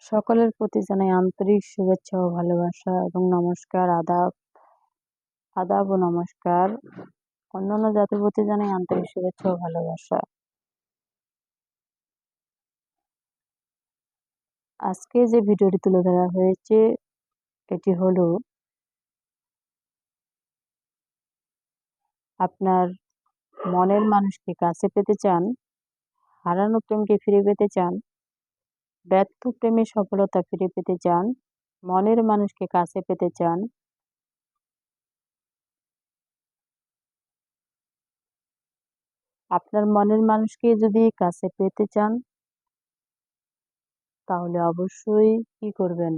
সকলের প্রতি জানাই আন্তরিক শুভেচ্ছা ও ভালোবাসা এবং নমস্কার, আদাব ও নমস্কার। অন্যান্য জাতির প্রতি জানাই আন্তরিক শুভেচ্ছা ও ভালোবাসা। আজকে যে ভিডিওটি তুলে ধরা হয়েছে এটি হলো আপনার মনের মানুষকে কাছে পেতে চান, হারানো প্রেমকে ফিরে পেতে চান, ব্যর্থ প্রেমে সফলতা ফিরে পেতে চান, মনের মানুষকে কাছে পেতে চান, আপনার মনের মানুষকে যদি কাছে পেতে চান তাহলে অবশ্যই কি করবেন?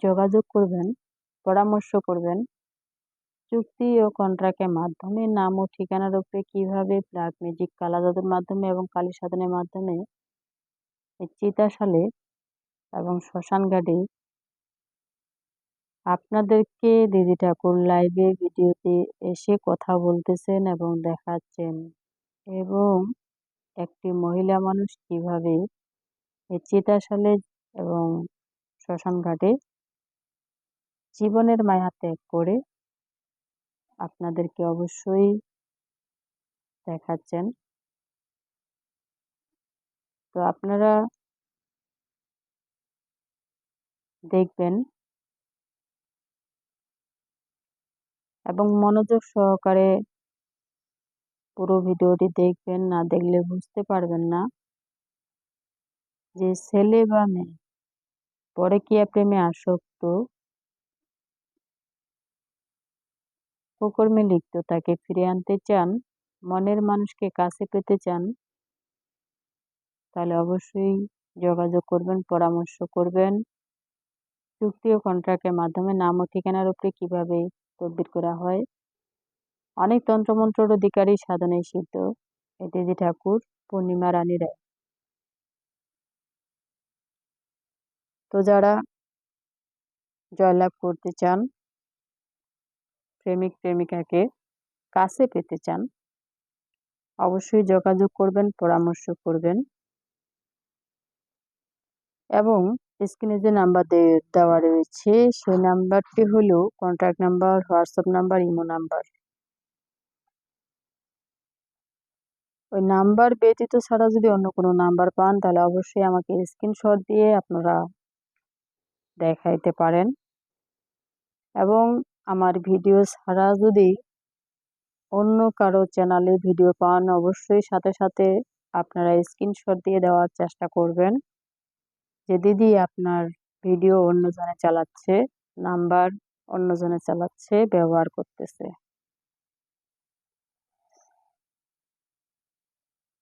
যোগাযোগ করবেন, পরামর্শ করবেন। চুক্তি ও কন্ট্রাক্টের মাধ্যমে নাম ও ঠিকানার উপরে কিভাবে ব্ল্যাক ম্যাজিক, কালা জাদুর মাধ্যমে এবং কালী সাধনের মাধ্যমে চিতাশালে এবং শ্মশান ঘাটে আপনাদেরকে দিদি ঠাকুর লাইভে ভিডিওতে এসে কথা বলতেছেন এবং দেখাচ্ছেন, এবং একটি মহিলা মানুষ কিভাবে এই চিতাশালে এবং শ্মশান ঘাটে জীবনের মায়া ত্যাগ করে আপনাদেরকে অবশ্যই দেখাচ্ছেন। তো আপনারা দেখবেন এবং মনোযোগ সহকারে পুরো ভিডিওটি দেখবেন, না দেখলে বুঝতে পারবেন না যে ছেলে বা মেয়ে পরকীয়া প্রেমে আসক্ত, কুকর্মে লিপ্ত, তাকে ফিরে আনতে চান, মনের মানুষকে কাছে পেতে চান, তাহলে অবশ্যই যোগাযোগ করবেন, পরামর্শ করবেন। চুক্তি ও কন্ট্রাক্টের মাধ্যমে নাম ও ঠিকানার উপরে কিভাবে তদবির করা হয়। অনেক তন্ত্রমন্ত্রের অধিকারী, সাধনে সিদ্ধ এই দিদি ঠাকুর পূর্ণিমা রানী রায়। তো যারা জয়লাভ করতে চান, প্রেমিক প্রেমিকাকে কাছে পেতে চান, অবশ্যই যোগাযোগ করবেন, পরামর্শ করবেন। এবং স্ক্রিনে যে নাম্বার দেওয়া রয়েছে সেই নাম্বারটি হলো contact number, WhatsApp number, imo number. ওই নাম্বার ব্যতীত ছাড়া যদি অন্য কোনো নাম্বার পান তাহলে অবশ্যই আমাকে স্ক্রিনশট দিয়ে আপনারা দেখাইতে পারেন। এবং আমার ভিডিও ছাড়া যদি অন্য কারো চ্যানেলে ভিডিও পান অবশ্যই সাথে সাথে আপনারা স্ক্রিনশট দিয়ে দেওয়ার চেষ্টা করবেন যে দিদি আপনার ভিডিও অন্যজনে চালাচ্ছে, নাম্বার অন্যজনে চালাচ্ছে, ব্যবহার করতেছে।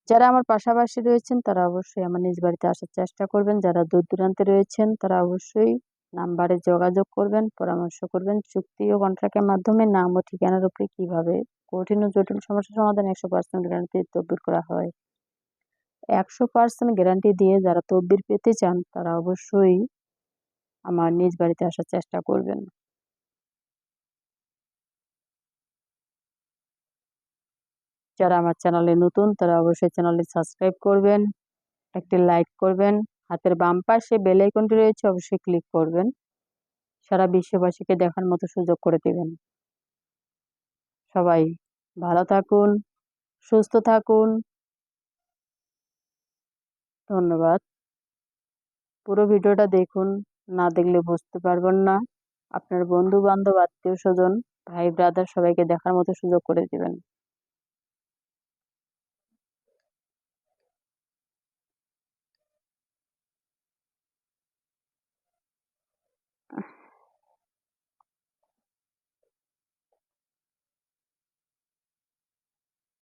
যারা আমার পাশাপাশি রয়েছেন তারা অবশ্যই আমার নিজ বাড়িতে আসার চেষ্টা করবেন। যারা দূর দূরান্তে রয়েছেন তারা অবশ্যই নাম্বারে যোগাযোগ করবেন, পরামর্শ করবেন। চুক্তি ও কন্ট্রাক্টের মাধ্যমে নাম ও ঠিকানার উপরে কিভাবে কঠিন ও জটিল সমস্যা সমাধান 100% গ্যারান্টি তদবির করা হয়। 100% গ্যারান্টি দিয়ে যারা তদবির পেতে চান তারা অবশ্যই আমার নিজ বাড়িতে আসার চেষ্টা করবেন। যারা আমার চ্যানেলে নতুন তারা অবশ্যই চ্যানেলটি সাবস্ক্রাইব করবেন, একটি লাইক করবেন, হাতের বাম পাশে বেল আইকনটি রয়েছে অবশ্যই ক্লিক করবেন। সারা বিশ্ববাসীকে দেখার মতো সুযোগ করে দেবেন। সবাই ভালো থাকুন, সুস্থ থাকুন। ধন্যবাদ। পুরো ভিডিওটা দেখুন, না দেখলে বুঝতে পারবেন না। আপনার বন্ধু বান্ধব, আত্মীয় স্বজন, ভাই ব্রাদার সবাইকে দেখার মতো সুযোগ করে দিবেন।